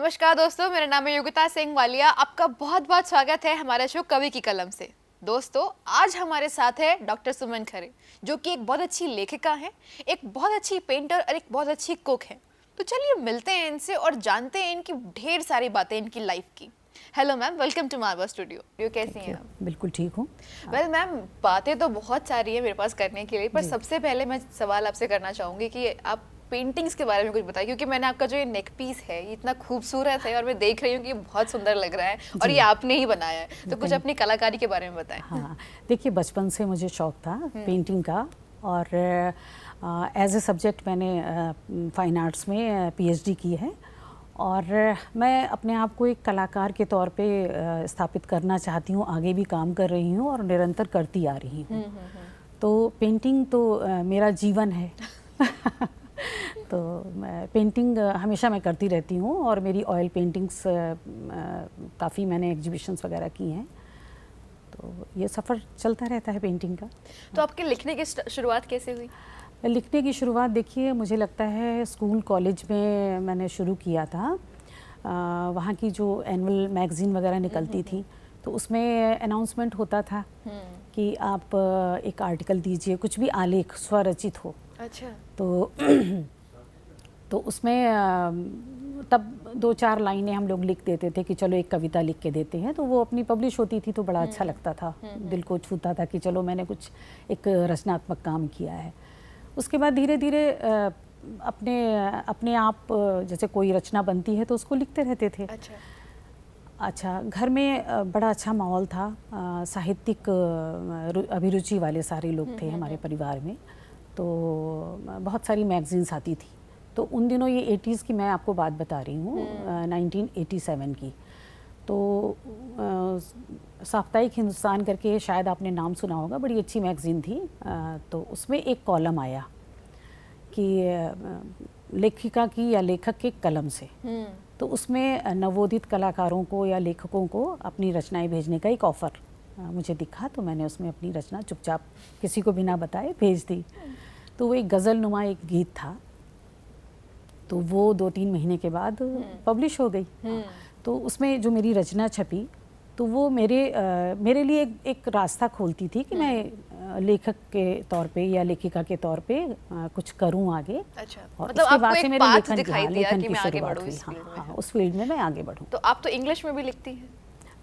नमस्कार दोस्तों, मेरा नाम है योगिता सिंह वालिया। आपका बहुत बहुत स्वागत है हमारे शो कवि की कलम से। दोस्तों, आज हमारे साथ है डॉक्टर सुमन खरे, जो कि एक बहुत अच्छी लेखिका हैं, एक बहुत अच्छी पेंटर और एक बहुत अच्छी कुक हैं। तो चलिए मिलते हैं इनसे और जानते हैं इनकी ढेर सारी बातें इनकी लाइफ की। Hello ma'am, welcome to Marwa studio. कैसी हैं आप? बिल्कुल ठीक हूँ। वेल मैम, बातें तो बहुत सारी हैं मेरे पास करने के लिए, पर सबसे पहले मैं सवाल आपसे करना चाहूँगी कि आप पेंटिंग्स के बारे में कुछ बताइए, क्योंकि मैंने आपका जो ये नेक पीस है ये इतना खूबसूरत है और मैं देख रही हूँ कि ये बहुत सुंदर लग रहा है और ये आपने ही बनाया है। तो कुछ अपनी कलाकारी के बारे में बताएं। हाँ, देखिए बचपन से मुझे शौक था पेंटिंग का और एज ए सब्जेक्ट मैंने फाइन आर्ट्स में पीएचडी की है और मैं अपने आप को एक कलाकार के तौर पे स्थापित करना चाहती हूँ। आगे भी काम कर रही हूँ और निरंतर करती आ रही हूँ। तो पेंटिंग तो मेरा जीवन है। तो पेंटिंग हमेशा मैं करती रहती हूँ और मेरी ऑयल पेंटिंग्स काफ़ी मैंने एग्जीबिशंस वगैरह की हैं। तो ये सफ़र चलता रहता है पेंटिंग का। तो आपके लिखने की शुरुआत कैसे हुई? लिखने की शुरुआत देखिए, मुझे लगता है स्कूल कॉलेज में मैंने शुरू किया था। वहाँ की जो एनुअल मैगज़ीन वगैरह निकलती थी तो उसमें अनाउंसमेंट होता था कि आप एक आर्टिकल दीजिए, कुछ भी आलेख स्वरचित हो। अच्छा। तो उसमें तब 2-4 लाइनें हम लोग लिख देते थे कि चलो एक कविता लिख के देते हैं, तो वो अपनी पब्लिश होती थी तो बड़ा अच्छा लगता था, दिल को छूता था कि चलो मैंने कुछ एक रचनात्मक काम किया है। उसके बाद धीरे धीरे अपने आप जैसे कोई रचना बनती है तो उसको लिखते रहते थे। अच्छा, घर में बड़ा अच्छा माहौल था, साहित्यिक अभिरुचि वाले सारे लोग थे हमारे परिवार में। तो बहुत सारी मैगज़ीन्स आती थी। तो उन दिनों ये 80s की मैं आपको बात बता रही हूँ, 1987 की। तो साप्ताहिक हिंदुस्तान करके शायद आपने नाम सुना होगा, बड़ी अच्छी मैगज़ीन थी। तो उसमें एक कॉलम आया कि लेखिका की या लेखक के कलम से। तो उसमें नवोदित कलाकारों को या लेखकों को अपनी रचनाएं भेजने का एक ऑफ़र मुझे दिखा। तो मैंने उसमें अपनी रचना चुपचाप किसी को बिना बताए भेज दी। तो वो एक गज़ल नुमा एक गीत था, तो वो 2-3 महीने के बाद पब्लिश हो गई। तो उसमें जो मेरी रचना छपी तो वो मेरे लिए एक रास्ता खोलती थी कि मैं लेखक के तौर पे या लेखिका के तौर पे कुछ करूं आगे। अच्छा, और मतलब उसके बाद आपको से एक मेरे पाथ लेखन दिखाई दिया कि मैं आगे बढ़ूं इस फील्ड में। हाँ, उस फील्ड में मैं आगे बढ़ूं। तो आप तो इंग्लिश में भी लिखती हैं?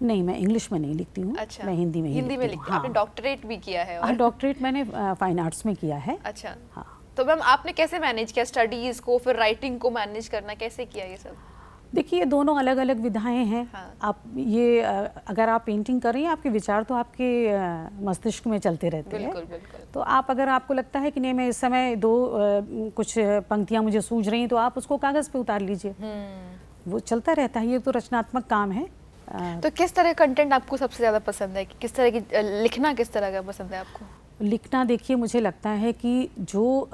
नहीं, मैं इंग्लिश में नहीं लिखती हूँ। अच्छा, मैं हिंदी में लिखती हूँ। आपने डॉक्टरेट भी किया है? हाँ, डॉक्टरेट मैंने फाइन आर्ट्स में किया है। अच्छा। हाँ। तो मैम आपने कैसे मैनेज किया स्टडीज को, फिर राइटिंग को मैनेज करना कैसे किया ये सब? देखिए, दोनों अलग अलग विधाएं हैं। हाँ। आप ये अगर आप पेंटिंग कर रही हैं, आपके विचार तो आपके मस्तिष्क में चलते रहते हैं। बिल्कुल बिल्कुल। तो अगर आपको लगता है कि नहीं, मैं इस समय कुछ पंक्तियां मुझे सूझ रही हैं, तो आप उसको कागज़ पे उतार लीजिए। वो चलता रहता है, ये तो रचनात्मक काम है। तो किस तरह का कंटेंट आपको सबसे ज़्यादा पसंद है? किस तरह की लिखना किस तरह का पसंद है आपको? लिखना देखिए, मुझे लगता है कि जो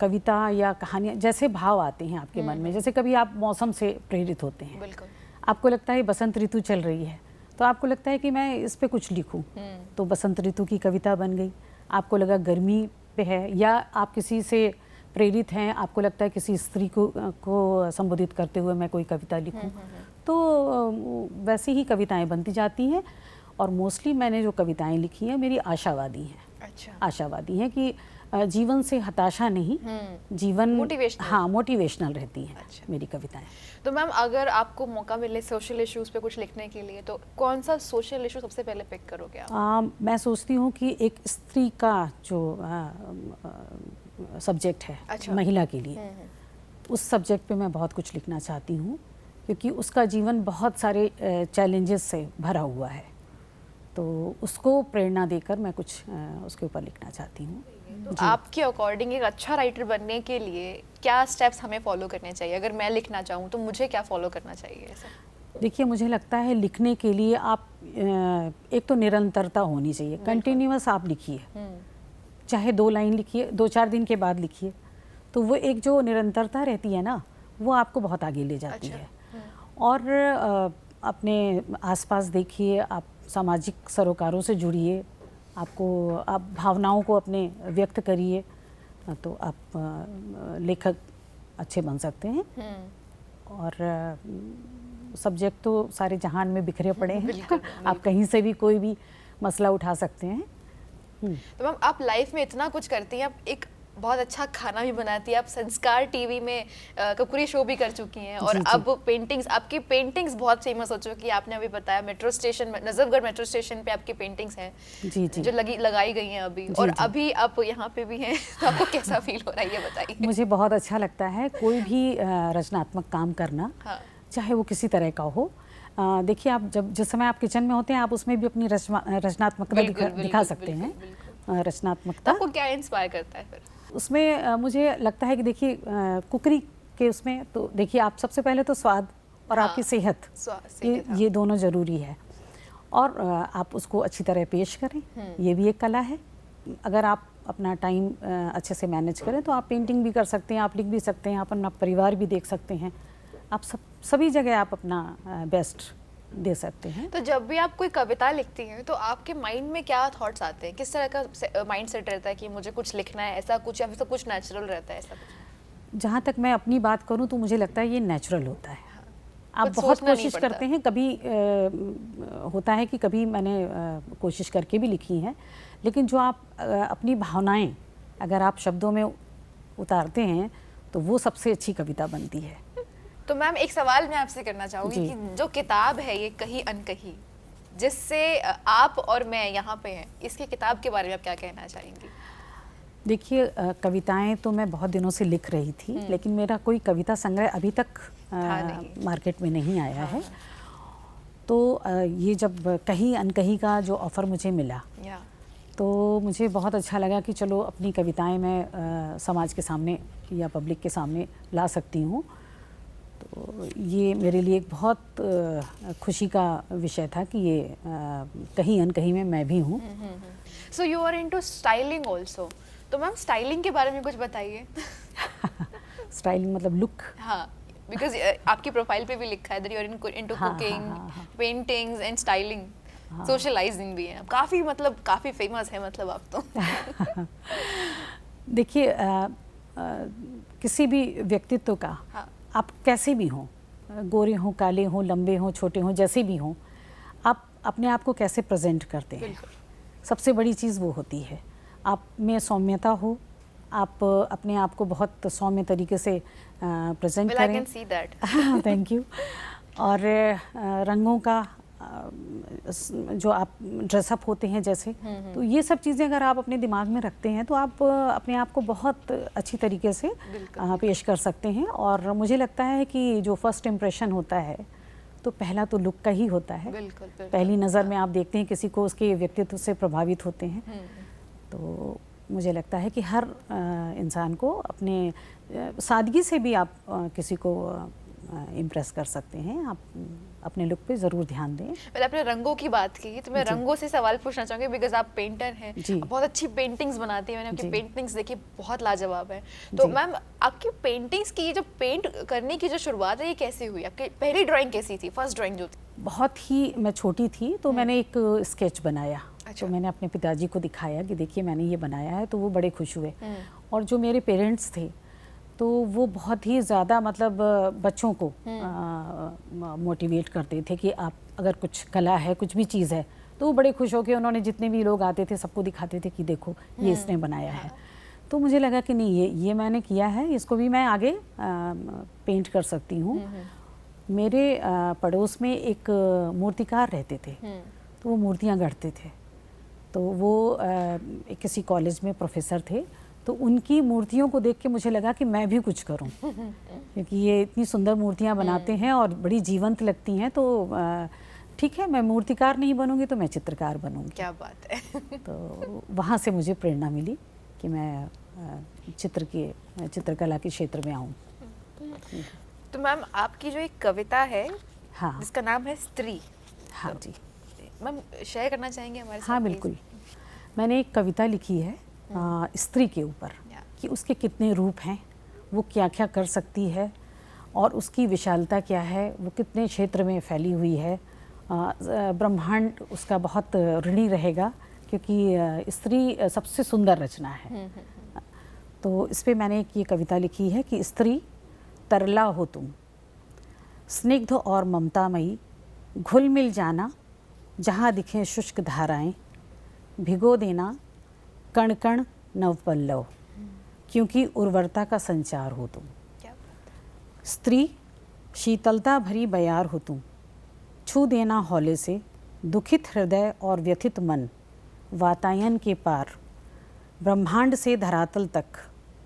कविता या कहानियाँ जैसे भाव आते हैं आपके मन में, जैसे कभी आप मौसम से प्रेरित होते हैं। बिल्कुल। आपको लगता है बसंत ऋतु चल रही है तो आपको लगता है कि मैं इस पे कुछ लिखूं, तो बसंत ऋतु की कविता बन गई। आपको लगा गर्मी पे है या आप किसी से प्रेरित हैं, आपको लगता है किसी स्त्री को संबोधित करते हुए मैं कोई कविता लिखूं, तो वैसी ही कविताएं बनती जाती हैं। और मोस्टली मैंने जो कविताएं लिखी हैं मेरी आशावादी हैं। अच्छा। आशावादी हैं कि जीवन से हताशा नहीं, जीवन मोटिवेशनल रहती हैं। अच्छा। मेरी कविताएं। तो मैम, अगर आपको मौका मिले सोशल इश्यूज पे कुछ लिखने के लिए, तो कौन सा सोशल इशू सबसे पहले पिक करोगे आप? मैं सोचती हूँ कि एक स्त्री का जो सब्जेक्ट है। अच्छा। महिला के लिए, उस सब्जेक्ट पे मैं बहुत कुछ लिखना चाहती हूँ, क्योंकि उसका जीवन बहुत सारे चैलेंजेस से भरा हुआ है। तो उसको प्रेरणा देकर मैं कुछ उसके ऊपर लिखना चाहती हूँ। तो आपके अकॉर्डिंग एक अच्छा राइटर बनने के लिए क्या स्टेप्स हमें फॉलो करने चाहिए? अगर मैं लिखना चाहूँ तो मुझे क्या फॉलो करना चाहिए ऐसा? देखिए, मुझे लगता है लिखने के लिए आप एक तो निरंतरता होनी चाहिए। कंटिन्यूअस आप लिखिए, चाहे 2 लाइन लिखिए, 2-4 दिन के बाद लिखिए, तो वो एक जो निरंतरता रहती है ना, वो आपको बहुत आगे ले जाती है। और अपने आसपास देखिए, आप सामाजिक सरोकारों से जुड़िए, आप भावनाओं को अपने व्यक्त करिए, तो आप लेखक अच्छे बन सकते हैं। और सब्जेक्ट तो सारे जहान में बिखरे पड़े हैं। बिल्कुल, आप कहीं से भी कोई भी मसला उठा सकते हैं। तो मैम आप लाइफ में इतना कुछ करती हैं, आप एक बहुत अच्छा खाना भी बनाती है, आप संस्कार टीवी में कपूरी शो भी कर चुकी हैं, और जी, जी। अब पेंटिंग्स, आपकी पेंटिंग्स बहुत फेमस हो चुकी है। आपने अभी बताया metro station, Najafgarh metro station पे आपकी पेंटिंग्स हैं जी, जी। जो लगाई गई हैं अभी, जी, और जी। अभी आप यहाँ पे भी हैं। तो आपको कैसा फील हो रहा है ये बताइए। मुझे बहुत अच्छा लगता है कोई भी रचनात्मक काम करना, हाँ, चाहे वो किसी तरह का हो। देखिए, आप जब जिस समय आप किचन में होते हैं, आप उसमें भी अपनी रचनात्मकता दिखा सकते हैं। बिल्कुल। तो रचनात्मकता आपको क्या इंस्पायर करता है फिर? उसमें मुझे लगता है कि देखिए, कुकरी के उसमें तो देखिए, आप सबसे पहले तो स्वाद और हाँ, आपकी सेहत, सेहत, हाँ। ये दोनों ज़रूरी है, और आप उसको अच्छी तरह पेश करें, ये भी एक कला है। अगर आप अपना टाइम अच्छे से मैनेज करें तो आप पेंटिंग भी कर सकते हैं, आप लिख भी सकते हैं, आप अपना परिवार भी देख सकते हैं, आप सभी जगह आप अपना बेस्ट दे सकते हैं। तो जब भी आप कोई कविता लिखती हैं तो आपके माइंड में क्या थॉट्स आते हैं? किस तरह का माइंड सेट रहता है कि मुझे कुछ लिखना है, ऐसा कुछ, या फिर सब कुछ नेचुरल रहता है, ऐसा कुछ? जहाँ तक मैं अपनी बात करूँ तो मुझे लगता है ये नेचुरल होता है। आप कुछ बहुत सोचना नहीं कोशिश पड़ता। करते हैं, कभी होता है कि कभी मैंने कोशिश करके भी लिखी हैं, लेकिन जो आप अपनी भावनाएं अगर आप शब्दों में उतारते हैं तो वो सबसे अच्छी कविता बनती है। तो मैम एक सवाल मैं आपसे करना चाहूँगी जी। कि जो किताब है ये कहीं अनकही, जिससे आप और मैं यहाँ पे हैं, इसकी किताब के बारे में आप क्या कहना चाहेंगी? देखिए, कविताएं तो मैं बहुत दिनों से लिख रही थी, लेकिन मेरा कोई कविता संग्रह अभी तक नहीं। मार्केट में नहीं आया है। तो ये जब कहीं अनकहीं का जो ऑफ़र मुझे मिला या तो मुझे बहुत अच्छा लगा कि चलो अपनी कविताएं मैं समाज के सामने या पब्लिक के सामने ला सकती हूँ। तो ये मेरे लिए एक बहुत खुशी का विषय था कि ये कहीं अनकहीं में मैं भी हूँ। So you are into styling also, तो मैम स्टाइलिंग के बारे में कुछ बताइए। स्टाइलिंग मतलब लुक। हाँ, बिकॉज आपकी प्रोफाइल पे भी लिखा है दैट यू आर इनटू हाँ, कुकिंग, हाँ। पेंटिंग्स एंड स्टाइलिंग, सोशलाइजिंग भी है काफ़ी, मतलब काफ़ी फेमस है मतलब आप तो। देखिए, किसी भी व्यक्तित्व का, हाँ, आप कैसे भी हों, गोरे हों, काले हों, लंबे हों, छोटे हों, जैसे भी हों, आप अपने आप को कैसे प्रेजेंट करते हैं, बिल्कुल। सबसे बड़ी चीज़ वो होती है। आप में सौम्यता हो, आप अपने आप को बहुत सौम्य तरीके से प्रेजेंट Well, I करें। can see that. Thank you. और रंगों का जो आप ड्रेसअप होते हैं जैसे, तो ये सब चीज़ें अगर आप अपने दिमाग में रखते हैं तो आप अपने आप को बहुत अच्छी तरीके से पेश कर सकते हैं। और मुझे लगता है कि जो फर्स्ट इम्प्रेशन होता है तो पहला तो लुक का ही होता है। बिल्कुल, बिल्कुल। पहली नज़र में आप देखते हैं किसी को, उसके व्यक्तित्व से प्रभावित होते हैं। तो मुझे लगता है कि हर इंसान को अपने सादगी से भी आप किसी को इम्प्रेस कर सकते हैं। आप अपने लुक पे ज़रूर ध्यान दें। पहले आपने रंगों की बात की, तो मैं रंगों से सवाल पूछना चाहूँगी, बिकॉज आप पेंटर हैं, जी। बहुत अच्छी पेंटिंग्स बनाती हैं, मैंने आपकी जी। पेंटिंग्स देखी, बहुत लाजवाब है। तो जी। मैम आपकी पेंटिंग्स की जो पेंट करने की जो शुरुआत है ये कैसे हुई? आपकी पहली ड्राइंग कैसी थी, फर्स्ट ड्राइंग जो थी? बहुत ही मैं छोटी थी तो मैंने एक स्केच बनाया। अच्छा। तो मैंने अपने पिताजी को दिखाया कि देखिए मैंने ये बनाया है, तो वो बड़े खुश हुए। और जो मेरे पेरेंट्स थे तो वो बहुत ही ज़्यादा मतलब बच्चों को मोटिवेट करते थे कि आप अगर कुछ कला है, कुछ भी चीज़ है, तो वो बड़े खुश हो के उन्होंने जितने भी लोग आते थे सबको दिखाते थे कि देखो ये इसने बनाया है। तो मुझे लगा कि नहीं, ये मैंने किया है, इसको भी मैं आगे पेंट कर सकती हूँ। मेरे पड़ोस में एक मूर्तिकार रहते थे, तो वो मूर्तियाँ गढ़ते थे। तो वो किसी कॉलेज में प्रोफेसर थे, तो उनकी मूर्तियों को देख के मुझे लगा कि मैं भी कुछ करूं, क्योंकि ये इतनी सुंदर मूर्तियां बनाते हैं और बड़ी जीवंत लगती हैं। तो ठीक है, मैं मूर्तिकार नहीं बनूंगी तो मैं चित्रकार बनूंगी। क्या बात है। तो वहाँ से मुझे प्रेरणा मिली कि मैं चित्रकला के क्षेत्र में आऊँ। तो मैम आपकी जो एक कविता है, हाँ, जिसका नाम है स्त्री, हाँ जी, मैम शेयर करना चाहेंगे हमारे साथ? हाँ please? बिल्कुल। मैंने एक कविता लिखी है स्त्री के ऊपर, कि उसके कितने रूप हैं, वो क्या क्या कर सकती है और उसकी विशालता क्या है, वो कितने क्षेत्र में फैली हुई है। ब्रह्मांड उसका बहुत ऋणी रहेगा, क्योंकि स्त्री सबसे सुंदर रचना है। तो इस पे मैंने एक ये कविता लिखी है कि स्त्री तरला हो तुम, स्निग्ध और ममतामयी, घुल मिल जाना जहाँ दिखें शुष्क धाराएं, भिगो देना कण कण नवपल्लव, क्योंकि उर्वरता का संचार हो तुम। क्या स्त्री शीतलता भरी बयार हो तुम, छू देना हौले से दुखित हृदय और व्यथित मन, वातायन के पार ब्रह्मांड से धरातल तक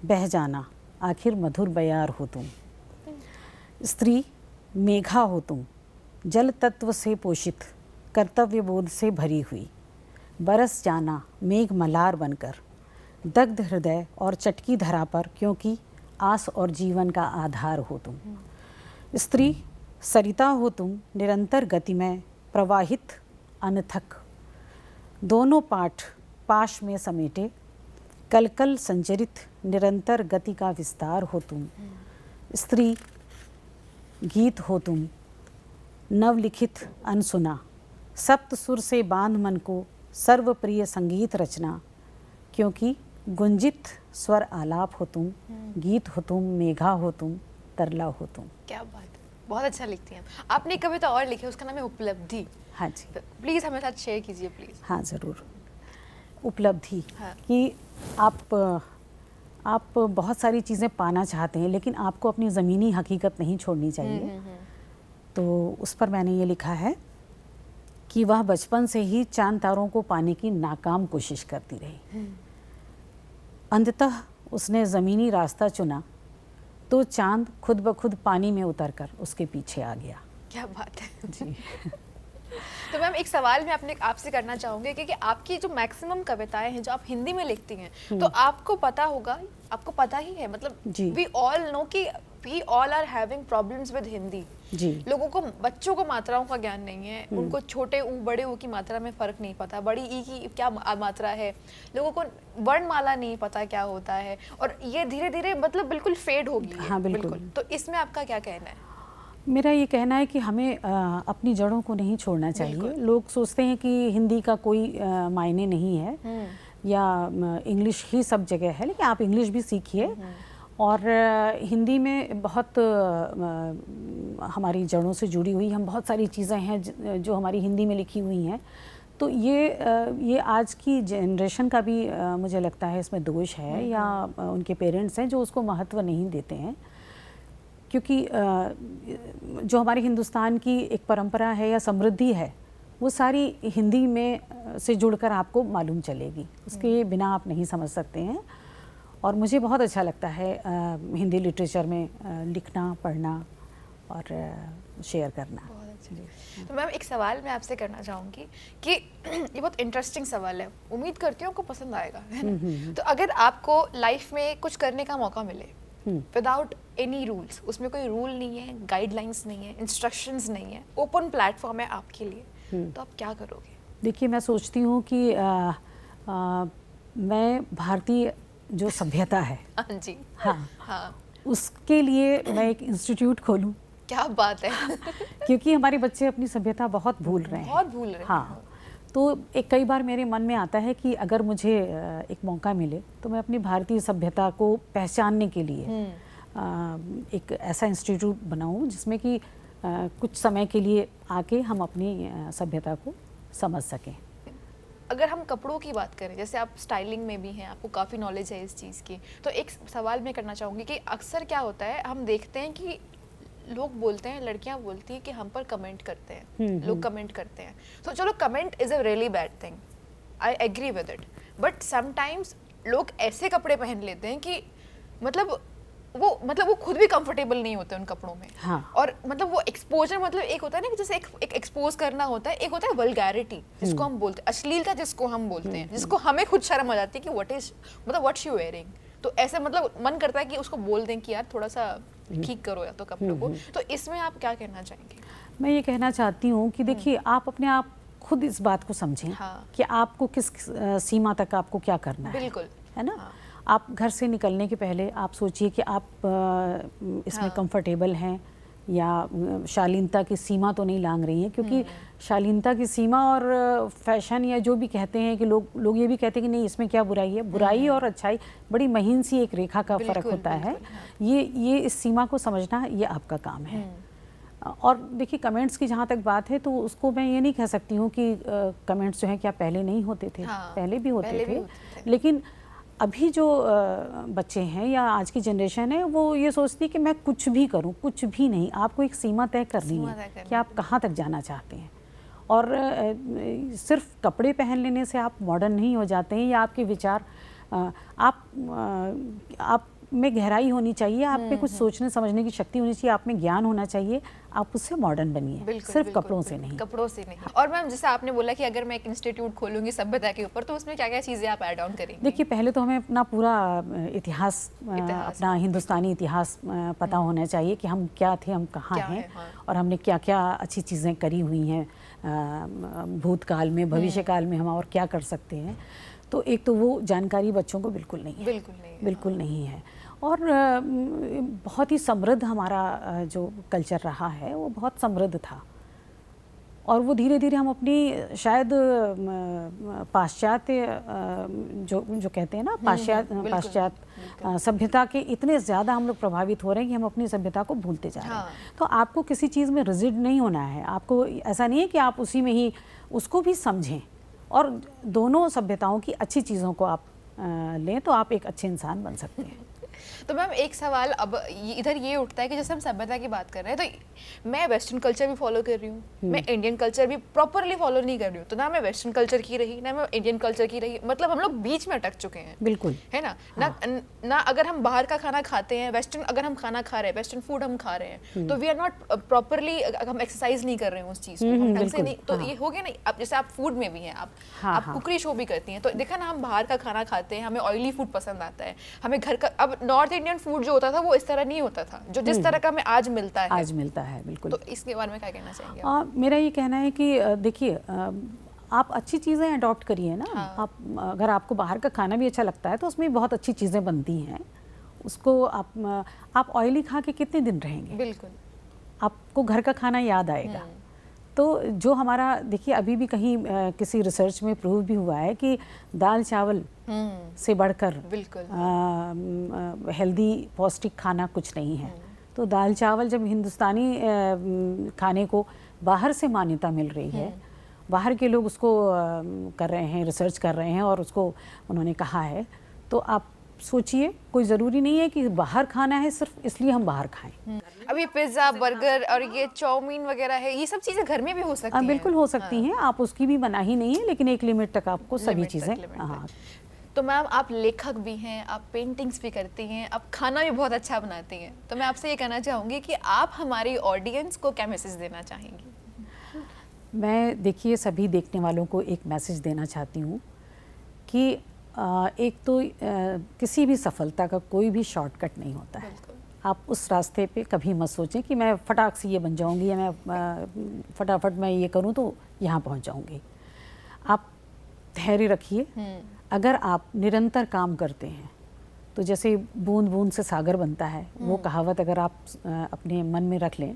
बह जाना, आखिर मधुर बयार हो तुम। स्त्री मेघा हो तुम, जल तत्व से पोषित, कर्तव्य बोध से भरी हुई, बरस जाना मेघ मलार बनकर, दग्ध हृदय और चटकी धरा पर, क्योंकि आस और जीवन का आधार हो तुम। स्त्री सरिता हो तुम, निरंतर गति में प्रवाहित अनथक, दोनों पाठ पाश में समेटे, कल कल संचरित निरंतर गति का विस्तार हो तुम। स्त्री गीत हो तुम, नवलिखित अनसुना, सप्त सुर से बांध मन को सर्वप्रिय संगीत रचना, क्योंकि गुंजित स्वर आलाप हो तुम, गीत हो तुम, मेघा हो तुम, तरला हो तुम। क्या बात है, बहुत अच्छा लिखती हैं। आपने एक कविता और लिखी है, उसका नाम है उपलब्धि। हाँ जी, तो प्लीज़ हमें साथ शेयर कीजिए प्लीज़। हाँ ज़रूर। उपलब्धि हाँ। कि आप बहुत सारी चीज़ें पाना चाहते हैं, लेकिन आपको अपनी ज़मीनी हकीकत नहीं छोड़नी चाहिए। तो उस पर मैंने ये लिखा है कि वह बचपन से ही चांद तारों को पाने की नाकाम कोशिश करती रही। अंततः उसने ज़मीनी रास्ता चुना तो चांद खुद ब खुद पानी में उतरकर उसके पीछे आ गया। क्या बात है जी। तो मैम एक सवाल मैं अपने आपसे करना चाहूँगी कि आपकी जो मैक्सिमम कविताएं हैं जो आप हिंदी में लिखती हैं, तो आपको पता होगा, आपको पता ही है, मतलब जी। वी ऑल नो कि we all are having problems with Hindi. जी। लोगों को, बच्चों को मात्राओं का ज्ञान नहीं है, उनको छोटे ऊ बड़े ऊ की मात्रा में फ़र्क नहीं पता, बड़ी ई की क्या मात्रा है, लोगों को वर्णमाला नहीं पता क्या होता है, और ये धीरे धीरे मतलब बिल्कुल फेड हो गई है। हाँ, बिल्कुल। तो इसमें आपका क्या कहना है? मेरा ये कहना है कि हमें अपनी जड़ों को नहीं छोड़ना चाहिए। लोग सोचते हैं कि हिंदी का कोई मायने नहीं है या इंग्लिश ही सब जगह है, लेकिन आप इंग्लिश भी सीखिए। और हिंदी में बहुत हमारी जड़ों से जुड़ी हुई हम बहुत सारी चीज़ें हैं जो हमारी हिंदी में लिखी हुई हैं। तो ये आज की जनरेशन का भी मुझे लगता है इसमें दोष है, या उनके पेरेंट्स हैं जो उसको महत्व नहीं देते हैं। क्योंकि जो हमारे हिंदुस्तान की एक परंपरा है या समृद्धि है, वो सारी हिंदी में से जुड़कर आपको मालूम चलेगी, उसके बिना आप नहीं समझ सकते हैं। और मुझे बहुत अच्छा लगता है हिंदी लिटरेचर में लिखना, पढ़ना और शेयर करना। बहुत अच्छा। तो मैम एक सवाल मैं आपसे करना चाहूँगी कि ये बहुत इंटरेस्टिंग सवाल है, उम्मीद करती हूँ आपको पसंद आएगा, है ना? तो अगर आपको लाइफ में कुछ करने का मौका मिले विदाउट एनी रूल्स, उसमें कोई रूल नहीं है, गाइडलाइंस नहीं है, इंस्ट्रक्शंस नहीं है, ओपन प्लेटफॉर्म है आपके लिए, तो आप क्या करोगे? देखिए, मैं सोचती हूँ कि मैं भारतीय जो सभ्यता है, हाँ जी, हाँ, उसके लिए मैं एक इंस्टीट्यूट खोलूँ। क्या बात है क्योंकि हमारे बच्चे अपनी सभ्यता बहुत भूल रहे हैं। बहुत भूल रहे हैं। हाँ, तो कई बार मेरे मन में आता है कि अगर मुझे एक मौका मिले तो मैं अपनी भारतीय सभ्यता को पहचानने के लिए एक ऐसा इंस्टीट्यूट बनाऊं जिसमें कि कुछ समय के लिए आके हम अपनी सभ्यता को समझ सकें। अगर हम कपड़ों की बात करें, जैसे आप स्टाइलिंग में भी हैं, आपको काफ़ी नॉलेज है इस चीज़ की, तो एक सवाल मैं करना चाहूँगी कि अक्सर क्या होता है, हम देखते हैं कि लोग बोलते हैं, लड़कियां बोलती हैं कि हम पर कमेंट करते हैं, लोग कमेंट करते हैं। तो चलो, comment is a really bad thing, I agree with it, but sometimes लोग ऐसे कपड़े पहन लेते हैं कि मतलब वो खुद भी कंफर्टेबल नहीं होते उन कपड़ों में। हाँ। और मतलब वो एक्सपोजर, मतलब एक होता है ना कि जैसे एक एक्सपोज करना होता है, एक होता है वल्गैरिटी जिसको हम बोलते हैं, अश्लीलता जिसको हम बोलते हैं, जिसको हमें खुद शर्म आ जाती है कि व्हाट शी वेयरिंग। तो ऐसे मतलब मन करता है कि उसको बोल दें कि यार थोड़ा सा ठीक करो या तो कपड़ों को। तो इसमें आप क्या कहना चाहेंगे? मैं ये कहना चाहती हूँ कि देखिए, आप अपने आप खुद इस बात को समझें कि आपको किस सीमा तक आपको क्या करना है। बिल्कुल, है ना? आप घर से निकलने के पहले आप सोचिए कि आप इसमें कंफर्टेबल हैं या शालीनता की सीमा तो नहीं लांघ रही हैं, क्योंकि शालीनता की सीमा और फैशन या जो भी कहते हैं कि लोग ये भी कहते हैं कि नहीं, इसमें क्या बुराई है। बुराई और अच्छाई बड़ी महीन सी एक रेखा का फ़र्क होता है। ये इस सीमा को समझना, ये आपका काम है। और देखिए कमेंट्स की जहाँ तक बात है तो उसको मैं ये नहीं कह सकती हूँ कि कमेंट्स जो हैं क्या पहले नहीं होते थे, हाँ, पहले भी होते पहले भी थे, होते थे। लेकिन अभी जो बच्चे हैं या आज की जनरेशन है वो ये सोचती है कि मैं कुछ भी करूं, कुछ भी नहीं, आपको एक सीमा तय करनी सीमा है तय करनी कि आप कहाँ तक जाना चाहते हैं। और सिर्फ कपड़े पहन लेने से आप मॉडर्न नहीं हो जाते हैं या आपके विचार आप में गहराई होनी चाहिए, आप में कुछ सोचने समझने की शक्ति होनी चाहिए, आप में ज्ञान होना चाहिए, आप उससे मॉडर्न बनिए, सिर्फ बिल्कुल, कपड़ों से नहीं। कपड़ों से नहीं। और मैम जैसे आपने बोला कि अगर मैं एक इंस्टीट्यूट खोलूंगी सभ्यता के ऊपर तो उसमें क्या क्या चीज़ें आप ऐड ऑन करेंगी? देखिए पहले तो हमें अपना पूरा इतिहास अपना हिंदुस्तानी इतिहास पता होना चाहिए कि हम क्या थे, हम कहाँ हैं, हाँ। और हमने क्या क्या अच्छी चीज़ें करी हुई हैं भूतकाल में, भविष्य काल में हम और क्या कर सकते हैं। तो एक तो वो जानकारी बच्चों को बिल्कुल नहीं है, बिल्कुल नहीं है। और बहुत ही समृद्ध हमारा जो कल्चर रहा है वो बहुत समृद्ध था, और वो धीरे धीरे हम अपनी शायद पाश्चात्य जो कहते हैं ना पाश्चात्य सभ्यता के इतने ज़्यादा हम लोग प्रभावित हो रहे हैं कि हम अपनी सभ्यता को भूलते जा रहे हैं। तो आपको किसी चीज़ में रिजिड नहीं होना है, आपको ऐसा नहीं है कि आप उसी में ही उसको भी समझें और दोनों सभ्यताओं की अच्छी चीज़ों को आप लें तो आप एक अच्छे इंसान बन सकते हैं। तो मैम एक सवाल अब इधर ये उठता है कि जैसे हम सभ्यता की बात कर रहे हैं तो मैं वेस्टर्न कल्चर भी फॉलो कर रही हूँ, मैं इंडियन कल्चर भी प्रॉपरली फॉलो नहीं कर रही हूँ, तो ना मैं वेस्टर्न कल्चर की रही ना मैं इंडियन कल्चर की रही, मतलब हम लोग बीच में अटक चुके हैं। बिल्कुल है ना। हाँ। ना अगर हम बाहर का खाना खाते हैं, वेस्टर्न अगर हम खाना खा रहे हैं, वेस्टर्न फूड हम खा रहे हैं, तो वी आर नॉट प्रॉपरली, हम एक्सरसाइज नहीं कर रहे हैं उस चीज़ को, हम ढंग से नहीं, तो ये हो गया ना। अब जैसे आप फूड में भी हैं, आप कुकरी शो भी करती हैं, तो देखा ना हम बाहर का खाना खाते हैं, हमें ऑयली फूड पसंद आता है, हमें घर का, अब नॉर्थ इंडियन फूड जो होता था वो इस तरह नहीं होता था जो जिस तरह का हमें आज मिलता है। बिल्कुल। तो इसके बारे में क्या कहना चाहेंगे आप? मेरा ये कहना है कि देखिए आप अच्छी चीज़ें अडॉप्ट करिए ना। हाँ। आप अगर आपको बाहर का खाना भी अच्छा लगता है तो उसमें बहुत अच्छी चीज़ें बनती हैं, उसको आप ऑयली खा के कितने दिन रहेंगे? बिल्कुल। आपको घर का खाना याद आएगा। तो जो हमारा देखिए अभी भी कहीं किसी रिसर्च में प्रूव भी हुआ है कि दाल चावल से बढ़कर बिल्कुल हेल्दी पौष्टिक खाना कुछ नहीं है। तो दाल चावल जब हिंदुस्तानी खाने को बाहर से मान्यता मिल रही है, बाहर के लोग उसको कर रहे हैं, रिसर्च कर रहे हैं और उसको उन्होंने कहा है, तो आप सोचिए कोई ज़रूरी नहीं है कि बाहर खाना है सिर्फ इसलिए हम बाहर खाएं। अभी पिज़्ज़ा, बर्गर और ये चाउमीन वगैरह है, ये सब चीज़ें घर में भी हो सकती हैं। बिल्कुल हो सकती हैं। आप उसकी भी मनाही नहीं है, लेकिन एक लिमिट तक आपको सभी चीज़ें। हाँ। तो मैम आप लेखक भी हैं, आप पेंटिंग्स भी करती हैं, आप खाना भी बहुत अच्छा बनाती हैं, तो मैं आपसे ये कहना चाहूँगी कि आप हमारी ऑडियंस को क्या मैसेज देना चाहेंगी? मैं देखिए सभी देखने वालों को एक मैसेज देना चाहती हूँ कि एक तो किसी भी सफलता का कोई भी शॉर्टकट नहीं होता है। आप उस रास्ते पे कभी मत सोचें कि मैं फटाक से ये बन जाऊँगी या मैं फटाफट मैं ये करूँ तो यहाँ पहुँच जाऊँगी। आप धैर्य रखिए। अगर आप निरंतर काम करते हैं तो जैसे बूंद बूंद से सागर बनता है, वो कहावत अगर आप अपने मन में रख लें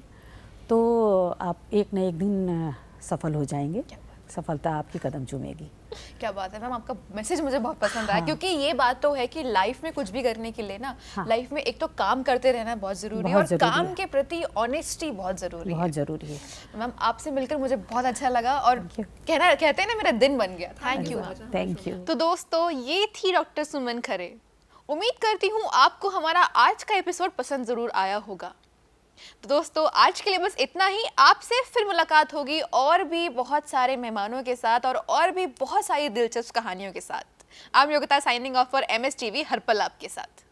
तो आप एक न एक दिन सफल हो जाएंगे, सफलता आपकी कदम चूमेगी। क्या बात है मैम, आपका मैसेज मुझे बहुत पसंद आया। हाँ। क्योंकि ये बात तो है कि लाइफ में कुछ भी करने के लिए ना, हाँ। लाइफ में एक तो काम करते रहना बहुत ज़रूरी है और काम के प्रति ऑनेस्टी बहुत ज़रूरी है। मैम आपसे मिलकर मुझे बहुत अच्छा लगा और कहते हैं ना मेरा दिन बन गया। Thank you. तो दोस्तों ये थी डॉक्टर सुमन खरे। उम्मीद करती हूँ आपको हमारा आज का एपिसोड पसंद ज़रूर आया होगा। तो दोस्तों आज के लिए बस इतना ही। आपसे फिर मुलाकात होगी और भी बहुत सारे मेहमानों के साथ और भी बहुत सारी दिलचस्प कहानियों के साथ। I am Yogita signing off for MSTV हर पल आपके साथ।